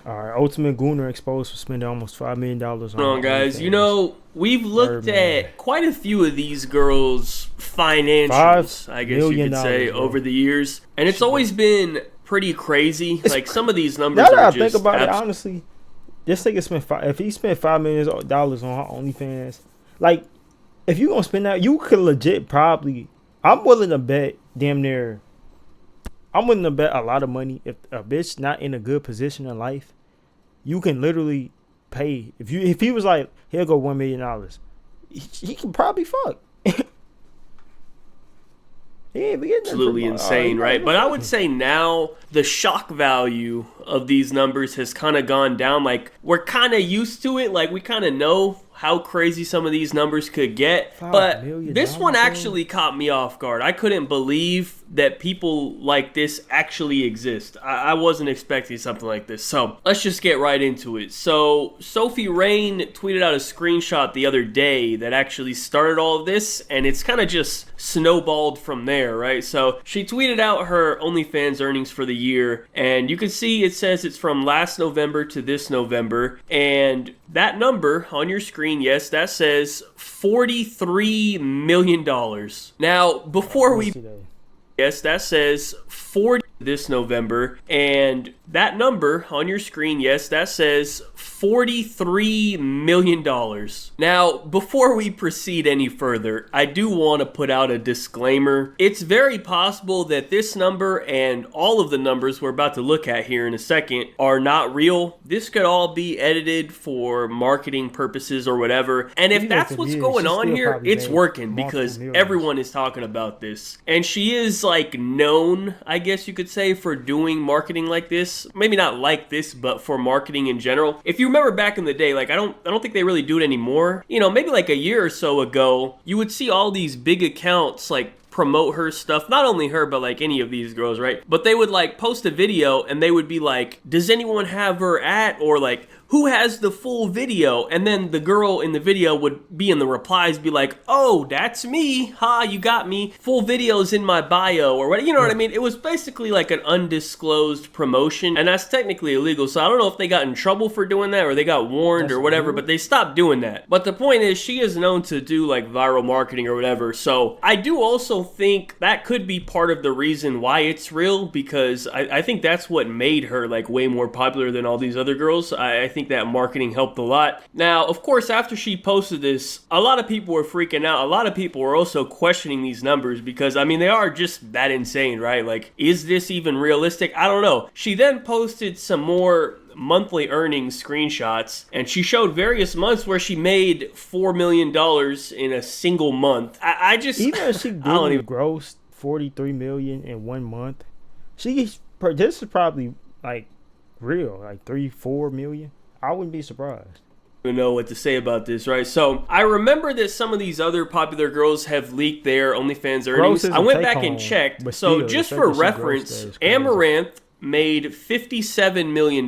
All right, Ultimate Gooner exposed for spending almost $5 million On, on guys. OnlyFans. We've looked Birdman. at quite a few of these girls' five financials, I guess you million could say, dollars, over bro. the years, and it's Shit, always been pretty crazy. it's Like some of these now numbers that are I think just about it, absolutely. honestly, this nigga spent if he spent $5 million on OnlyFans, like if you gonna spend that, you could legit probably. I'm willing to bet damn near. I'm willing to bet a lot of money if a bitch not in a good position in life, you can literally pay if he was like he'll go $1 million, he can probably fuck. He ain't be getting that for Absolutely he insane, not right? even But I would fucking. say now the shock value of these numbers has kind of gone down. Like we're kind of used to it. Like we kind of know how crazy some of these numbers could get. five But million this one dollars, bro. actually caught me off guard. I couldn't believe that people like this actually exist. I wasn't expecting something like this. So let's just get right into it. So Sophie Rain tweeted out a screenshot the other day that actually started all of this, and it's kind of just snowballed from there, right? So she tweeted out her OnlyFans earnings for the year, and you can see it says it's from last November to this November, and that number on your screen, yes, that says $43 million. Now, before Let me we see that. Yes, that says 40 this November. And that number on your screen, yes, that says $43 million. Now, before we proceed any further, I do want to put out a disclaimer. It's very possible that this number and all of the numbers we're about to look at here in a second are not real. This could all be edited for marketing purposes or whatever. And if Even that's if it what's is, going she on still here, probably it's made working multiple because millions. everyone is talking about this. And she is like known, I guess you could say, for doing marketing like this. Maybe not like this, but for marketing in general. If you remember back in the day, like I don't think they really do it anymore. You know, maybe like a year or so ago, you would see all these big accounts like promote her stuff, not only her but like any of these girls, right? But they would like post a video and they would be like, does anyone have her at, or like, who has the full video? And then the girl in the video would be in the replies, be like, oh, that's me, ha, you got me, full videos in my bio, or what, you know what I mean? It was basically like an undisclosed promotion, and that's technically illegal. So I don't know if they got in trouble for doing that or they got warned That's or whatever, illegal? but they stopped doing that. But the point is, she is known to do like viral marketing or whatever. So I do also think that could be part of the reason why it's real, because I think that's what made her like way more popular than all these other girls. I think that marketing helped a lot. Now, of course, after she posted this, a lot of people were freaking out. A lot of people were also questioning these numbers because, I mean, they are just that insane, right? Like, is this even realistic? I don't know. She then posted some more monthly earnings screenshots, and she showed various months where she made $4 million in a single month. I just, Even if she I don't didn't even gross 43 million in 1 month, this is probably like real, like 3-4 million. I wouldn't be surprised. know what to say about this, right? So I remember that some of these other popular girls have leaked their OnlyFans Gross earnings. is I a went take back and home, checked. but So still, the just fact for that she grossed reference, that is crazy. Amaranth made $57 million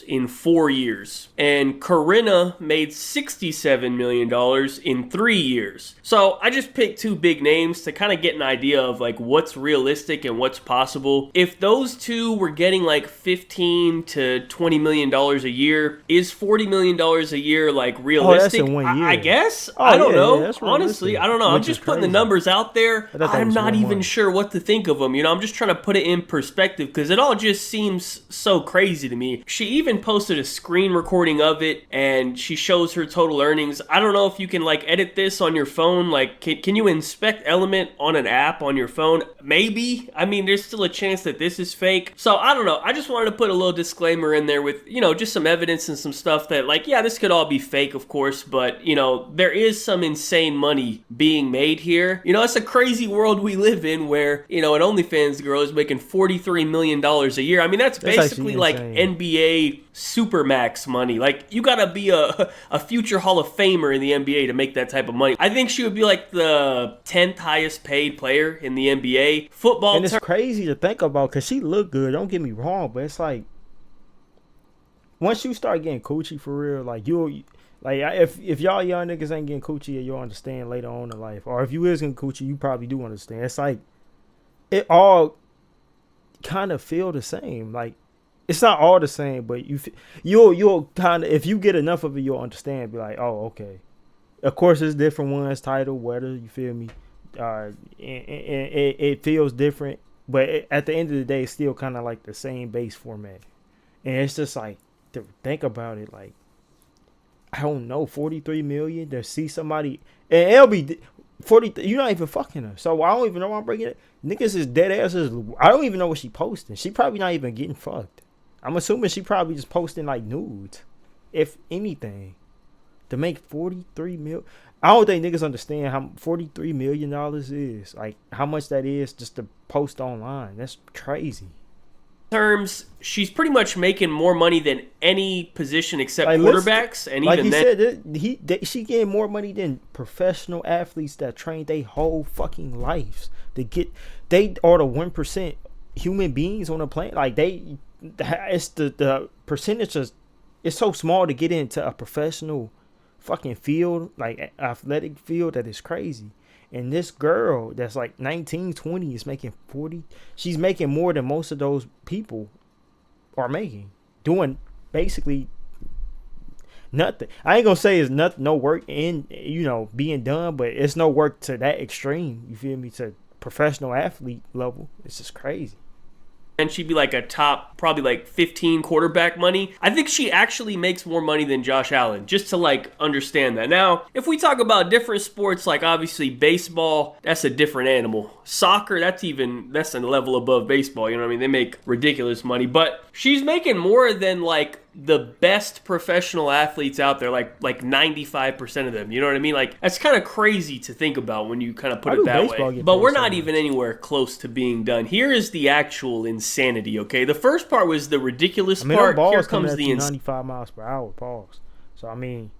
in 4 years, and Corinna made $67 million in 3 years. So I just picked two big names to kind of get an idea of like what's realistic and what's possible. If those two were getting like $15 to $20 million a year, is $40 million a year like realistic? in 1 I year. guess. Oh, I don't yeah, know. that's Honestly, realistic, I don't know. I'm which is just putting the crazy. numbers out there. I thought that I'm was not 1 even month. sure what to think of them. You know, I'm just trying to put it in perspective because it all just seems so crazy to me. She even posted a screen recording of it, and she shows her total earnings. I don't know if you can like edit this on your phone. Like, can you inspect Element on an app on your phone? Maybe. I mean, there's still a chance that this is fake. So I don't know. I just wanted to put a little disclaimer in there with, you know, just some evidence and some stuff that like, yeah, this could all be fake, of course, but you know, there is some insane money being made here. You know, it's a crazy world we live in where, you know, an OnlyFans girl is making $43 million a year. I mean, that's basically actually like insane. NBA supermax money. Like, you gotta be a future Hall of Famer in the NBA to make that type of money. I think she would be like the 10th highest paid player in the NBA. Football And it's crazy to think about because she looked good. Don't get me wrong, but it's like once you start getting coochie for real, like you, like if y'all young niggas ain't getting coochie, you'll understand later on in life. Or if you is getting coochie, you probably do understand. It's like it all kind of feel the same. Like it's not all the same, but you'll kind of, if you get enough of it, you'll understand. Be like, oh, okay. Of course, it's different ones, title, weather. You feel me? And it feels different, but at the end of the day, it's still kind of like the same base format. And it's just like, to think about it, like, I don't know, 43 million to see somebody, and it'll be 40. You're not even fucking her, so I don't even know why I'm bringing it. Niggas is dead asses. I don't even know what she posting. She probably not even getting fucked. I'm assuming she probably just posting like nudes, if anything, to make 43 mil. I don't think niggas understand how $43 million is. Like, how much that is just to post online. That's crazy. Terms, she's pretty much making more money than any position except like, quarterbacks, and like even then, she getting more money than professional athletes that train their whole fucking lives. They are the 1% human beings on the planet. Like it's the percentage it's so small to get into a professional fucking field, like athletic field, that is crazy. And this girl that's like 19, 20 is making 40. She's making more than most of those people are making, doing basically nothing. I ain't gonna say it's no work in, being done, but it's no work to that extreme. You feel me? To professional athlete level, it's just crazy. And she'd be like a top, probably like 15 quarterback money. I think she actually makes more money than Josh Allen, just to like understand that. Now, if we talk about different sports, like obviously baseball, that's a different animal. Soccer, that's a level above baseball. You know what I mean? They make ridiculous money, but she's making more than like the best professional athletes out there, like 95% of them. You know what I mean? Like, that's kind of crazy to think about when you kind of put it that way. But we're not even anywhere close to being done. Here is the actual insanity, okay? The first part was the ridiculous part. Here comes the 95 miles per hour, pause. So, I mean,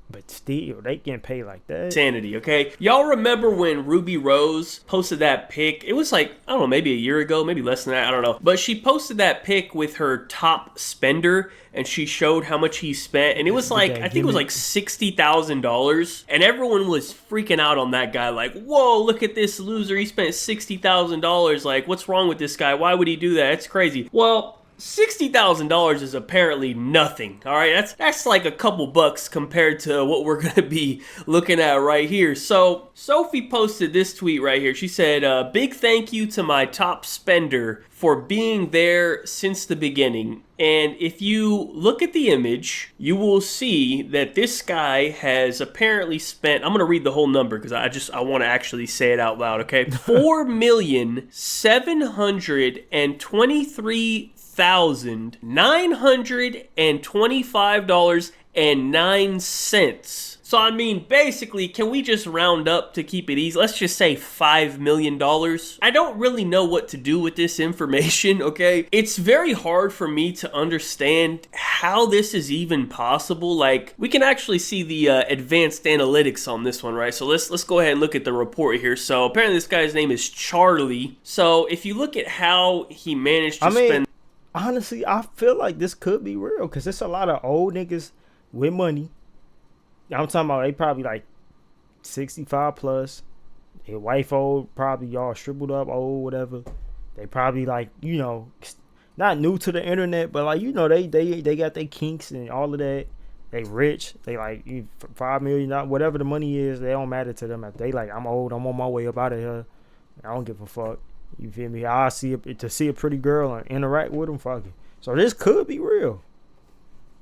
but still, they getting paid like that. Insanity, okay? Y'all remember when Ruby Rose posted that pic? It was like, I don't know, maybe a year ago, maybe less than that, I don't know. But she posted that pic with her top spender, and she showed how much he spent. And it was like, I think it was like $60,000. And everyone was freaking out on that guy. Like, whoa, look at this loser. He spent $60,000. Like, what's wrong with this guy? Why would he do that? It's crazy. Well, $60,000 is apparently nothing. All right, that's like a couple bucks compared to what we're gonna be looking at right here. So Sophie posted this tweet right here. She said, "Big thank you to my top spender for being there since the beginning." And if you look at the image, you will see that this guy has apparently spent, I'm going to read the whole number because I want to actually say it out loud, okay? $4,723,925.09. So, I mean, basically, can we just round up to keep it easy? Let's just say $5 million. I don't really know what to do with this information, okay? It's very hard for me to understand how this is even possible. Like, we can actually see the advanced analytics on this one, right? So let's go ahead and look at the report here. So apparently this guy's name is Charlie. So if you look at how he managed to spend... Honestly, I feel like this could be real because there's a lot of old niggas with money. I'm talking about they probably like 65 plus. Their wife old, probably y'all shriveled up old, whatever. They probably like, not new to the internet, but like, they got their kinks and all of that. They rich. They like $5 million, whatever the money is, they don't matter to them. They like, I'm old, I'm on my way up out of here. I don't give a fuck. You feel me? I see to see a pretty girl and interact with them, fuck it. So this could be real.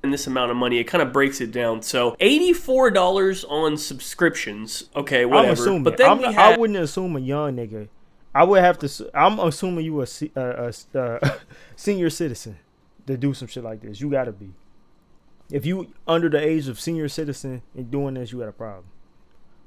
And this amount of money, it kind of breaks it down. So $84 on subscriptions. Okay, whatever. I'm assuming. But then I wouldn't assume a young nigga. I would have to. I'm assuming you a senior citizen to do some shit like this. You gotta be. If you under the age of senior citizen and doing this, you got a problem.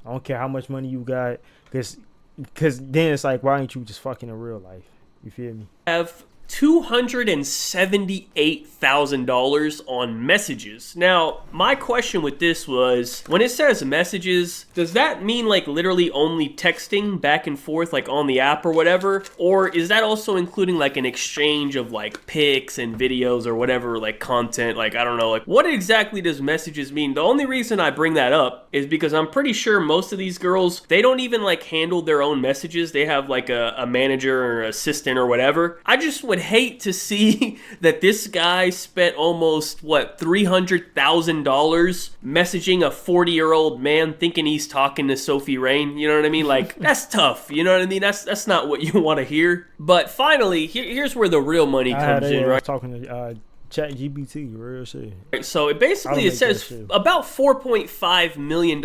I don't care how much money you got, because then it's like, why ain't you just fucking in real life? You feel me? Have $278,000 on messages. Now, my question with this was, when it says messages, does that mean like literally only texting back and forth like on the app or whatever? Or is that also including like an exchange of like pics and videos or whatever, like content? Like, I don't know, like what exactly does messages mean? The only reason I bring that up is because I'm pretty sure most of these girls, they don't even like handle their own messages. They have like a manager or assistant or whatever. I just would would hate to see that this guy spent almost, what, $300,000 messaging a 40-year-old man thinking he's talking to Sophie Rain. You know what I mean? Like, that's tough. You know what I mean? That's not what you want to hear. But finally, here's where the real money comes in, right? Talking to ChatGPT, real shit. So it says about $4.5 million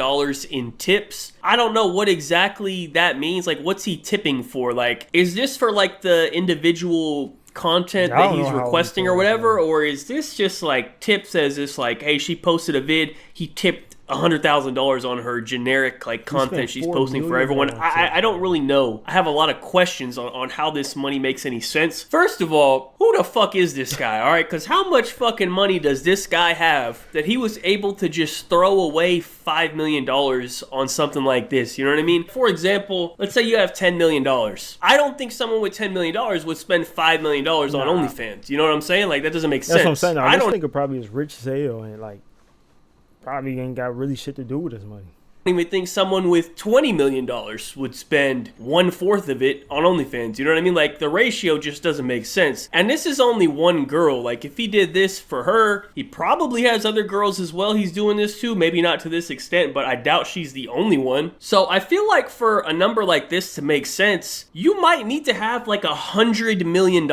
in tips. I don't know what exactly that means. Like, what's he tipping for? Like, is this for like the individual content that he's requesting or whatever? Or is this just like tips as this like, hey, she posted a vid, he tipped $100,000 on her generic like content she's posting for everyone? I don't really know. I have a lot of questions on how this money makes any sense. First of all, who the fuck is this guy? All right, because how much fucking money does this guy have that he was able to just throw away $5 million on something like this? You know what I mean? For example, let's say you have $10 million. I don't think someone with $10 million would spend $5 million on OnlyFans. You know what I'm saying? Like, that doesn't make sense. That's what I'm saying. I don't think it probably is rich as hell and like probably ain't got really shit to do with his money. I don't even think someone with $20 million would spend 1/4 of it on OnlyFans. You know what I mean? Like, the ratio just doesn't make sense. And this is only one girl. Like, if he did this for her, he probably has other girls as well he's doing this to. Maybe not to this extent, but I doubt she's the only one. So I feel like for a number like this to make sense, you might need to have like $100 million.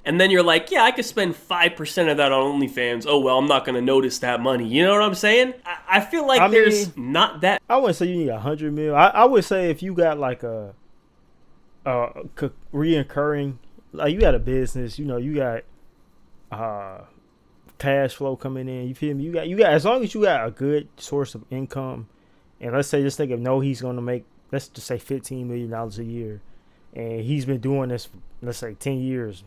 And then you're like, yeah, I could spend 5% of that on OnlyFans. Oh, well, I'm not going to notice that money. You know what I'm saying? I feel like there's not that. I wouldn't say you need $100 million. I would say if you got like a reoccurring, like you got a business, you know, you got cash flow coming in. You feel me? You got as long as you got a good source of income, and let's say this nigga know he's gonna make, let's just say $15 million a year, and he's been doing this for, let's say 10 years.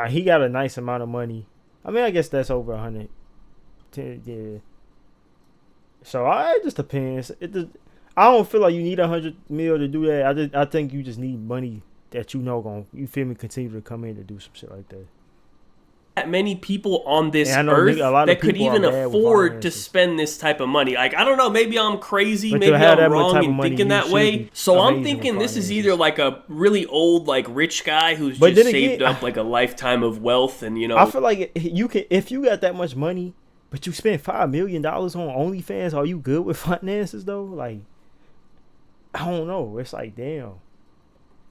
He got a nice amount of money. I mean, I guess that's over 100. Yeah. So it just depends. I don't feel like you need $100 million to do that. I think you just need money that you feel me, continue to come in to do some shit like that. That many people on this earth that could even afford to spend this type of money. Like, I don't know, maybe I'm crazy, maybe I'm wrong in thinking that way. So I'm thinking this is either like a really old, like, rich guy who's just saved up like a lifetime of wealth, and you know. I feel like you can, if you got that much money, but you spend $5 million on OnlyFans, are you good with finances though? Like, I don't know. It's like, damn.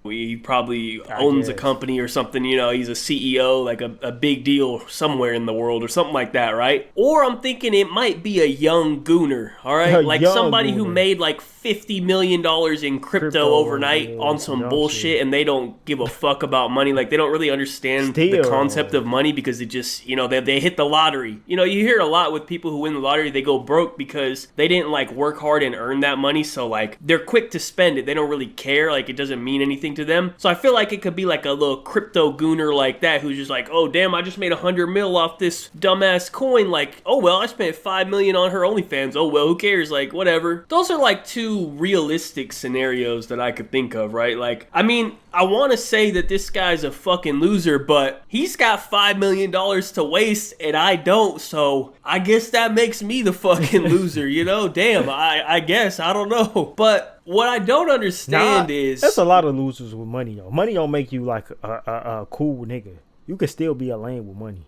He probably owns a company or something, you know, he's a CEO, like a big deal somewhere in the world or something like that, right? Or I'm thinking it might be a young gooner, all right? Like somebody who made like $50 million in crypto overnight on some bullshit, and they don't give a fuck about money. Like, they don't really understand the concept of money because it just, you know, they hit the lottery. You know, you hear a lot with people who win the lottery, they go broke because they didn't like work hard and earn that money. So like, they're quick to spend it. They don't really care. Like, it doesn't mean anything to them. So I feel like it could be like a little crypto gooner like that who's just like, oh damn, I just made $100 million off this dumbass coin. Like, oh well, I spent $5 million on her OnlyFans. Oh well, who cares? Like, whatever. Those are like two realistic scenarios that I could think of, right? Like, I mean, I want to say that this guy's a fucking loser, but he's got $5 million to waste and I don't, so I guess that makes me the fucking loser, you know? Damn, I guess, I don't know. But what I don't understand is... There's a lot of losers with money, though. Money don't make you like a cool nigga. You can still be a lame with money.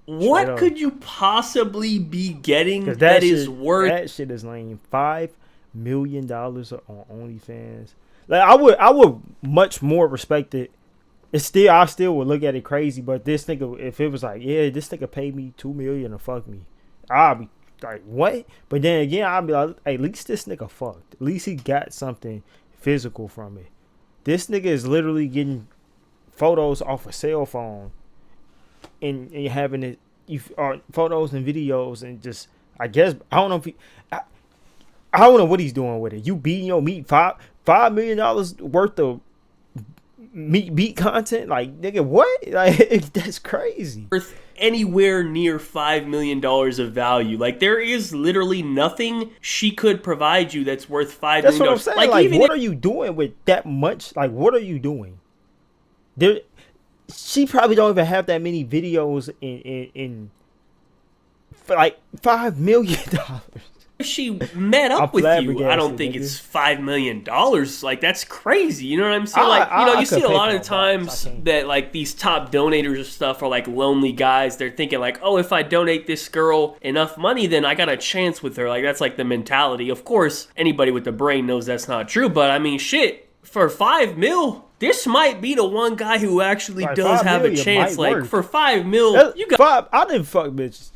What could you possibly be getting that is worth... That shit is lame. $5 million on OnlyFans. Like, I would much more respect it. I still would look at it crazy, but this nigga, if it was like, yeah, this nigga paid me $2 million to fuck me, I'll be like, what? But then again, I'll be like, hey, at least this nigga fucked. At least he got something physical from it. This nigga is literally getting photos off a cell phone and having it, photos and videos, and just, I guess, I don't know if I don't know what he's doing with it. You beating your meat, $5 million worth of meat content, like, nigga, what? Like, that's crazy. Worth anywhere near $5 million of value. Like, there is literally nothing she could provide you that's worth $5 million. That's what I'm saying. Like what are you doing with that much? Like, what are you doing? She probably don't even have that many videos in for like $5 million. if she met up with you, I don't think nigga. it's $5 million. Like, that's crazy. You know what I'm saying? Like, you know, you see a lot of times that, like, these top donators and stuff are, like, lonely guys. They're thinking, like, oh, if I donate this girl enough money, then I got a chance with her. Like, that's, like, the mentality. Of course, anybody with a brain knows that's not true. But, I mean, shit, for $5 million, this might be the one guy who actually does have a chance. Like, for $5 million, you got... I didn't fuck bitches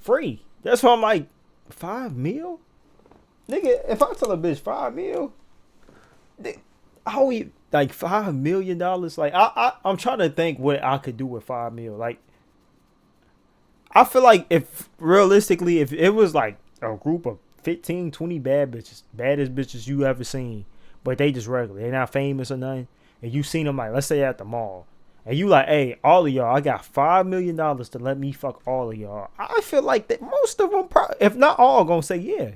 free. That's why I'm like, $5 million? Nigga, if I tell a bitch $5 million, I only like $5 million. Like I'm trying to think what I could do with $5 million. Like, I feel like if realistically, if it was like a group of 15, 20 bad bitches, baddest bitches you ever seen, but they just regular, they're not famous or nothing, and you seen them like, let's say at the mall, and you like, hey, all of y'all, I got $5 million to let me fuck all of y'all. I feel like that most of them, if not all, gonna say yeah.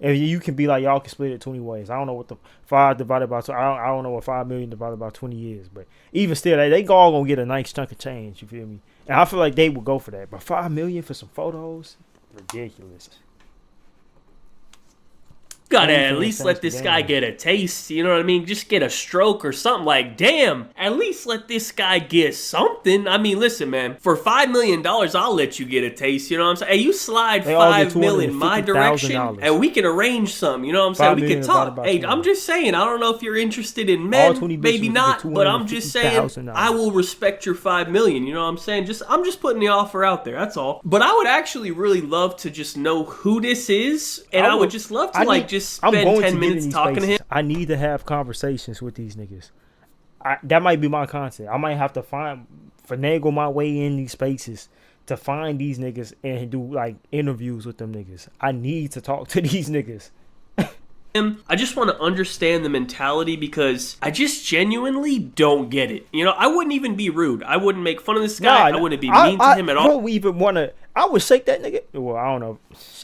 If you can be like, y'all can split it 20 ways. I don't know what the 5 divided by 2. I don't know what 5 million divided by 20 is, but even still, they all gonna get a nice chunk of change. You feel me? And I feel like they would go for that. But $5 million for some photos, ridiculous. Gotta at least let this guy get a taste, you know what I mean? Just get a stroke or something. Like, damn, at least let this guy get something. I mean, listen, man, for $5 million, I'll let you get a taste, you know what I'm saying? Hey, you slide $5 million in my direction, and we can arrange something, you know what I'm saying? We can talk. Hey, I'm just saying, I don't know if you're interested in men, maybe not, but I'm just saying, I will respect your $5 million, you know what I'm saying? I'm just putting the offer out there, that's all. But I would actually really love to just know who this is, and I would just love to, like, just spend 10 minutes talking to him. I need to have conversations with these niggas. That might be my content. I might have to finagle my way in these spaces to find these niggas and do like interviews with them niggas. I need to talk to these niggas. I just want to understand the mentality because I just genuinely don't get it. You know, I wouldn't even be rude. I wouldn't make fun of this guy. I wouldn't be mean to him at all. I don't even want to. I would shake that nigga. Well, I don't know.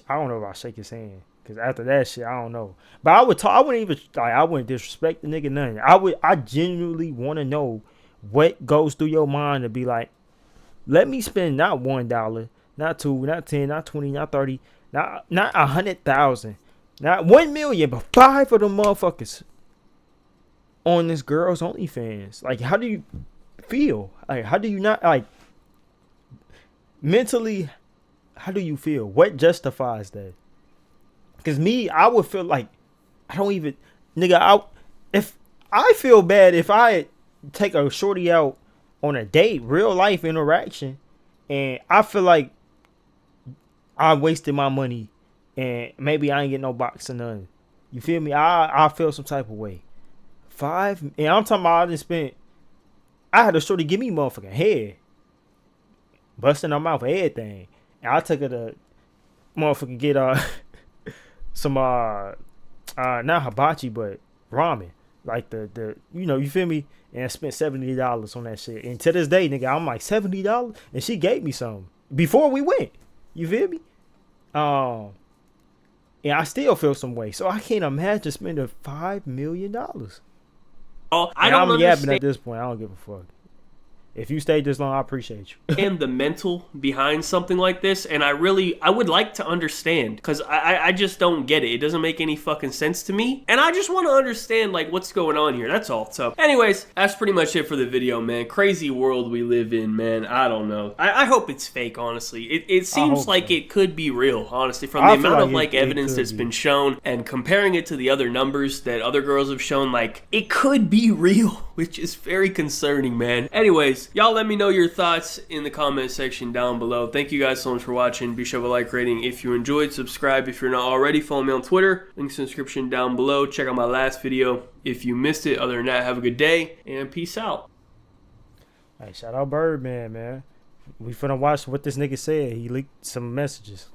I don't know if I shake his hand. Cause after that shit, I don't know. But I would talk. I wouldn't even like. I wouldn't disrespect the nigga. Nothing. I genuinely want to know what goes through your mind to be like, let me spend not $1, not $2, not 10, not 20, not 30, not 100,000, not 1 million, but 5 of them motherfuckers on this girl's OnlyFans. Like, how do you feel? Like, how do you not like mentally? How do you feel? What justifies that? Cause me, I would feel like I don't even, nigga. If I feel bad if I take a shorty out on a date, real life interaction, and I feel like I wasted my money, and maybe I ain't get no box or none. You feel me? I feel some type of way. 5, and I'm talking about I just spent. I had a shorty give me motherfucking head, busting her mouth, everything, and I took her to motherfucking get some not hibachi but ramen, like the you know, you feel me, and I spent $70 on that shit, and to this day, nigga, I'm like $70, and she gave me some before we went, you feel me, and I still feel some way, so I can't imagine spending $5 million. I don't understand at this point. I don't give a fuck. If you stayed this long, I appreciate you. And the mental behind something like this, and I would like to understand, because I just don't get it. It doesn't make any fucking sense to me, and I just want to understand, like, what's going on here, that's all. So, anyways, that's pretty much it for the video, man. Crazy world we live in, man. I don't know. I hope it's fake, honestly. It seems like it could be real, honestly, from the amount of, like, evidence that's been shown, and comparing it to the other numbers that other girls have shown, like, it could be real, which is very concerning, man. Anyways, y'all let me know your thoughts in the comment section down below. Thank you guys so much for watching. Be sure to like, rating if you enjoyed. Subscribe if you're not already. Follow me on Twitter. Links in the description down below. Check out my last video if you missed it. Other than that, have a good day and peace out. Hey, shout out Birdman, man. We finna watch what this nigga said. He leaked some messages.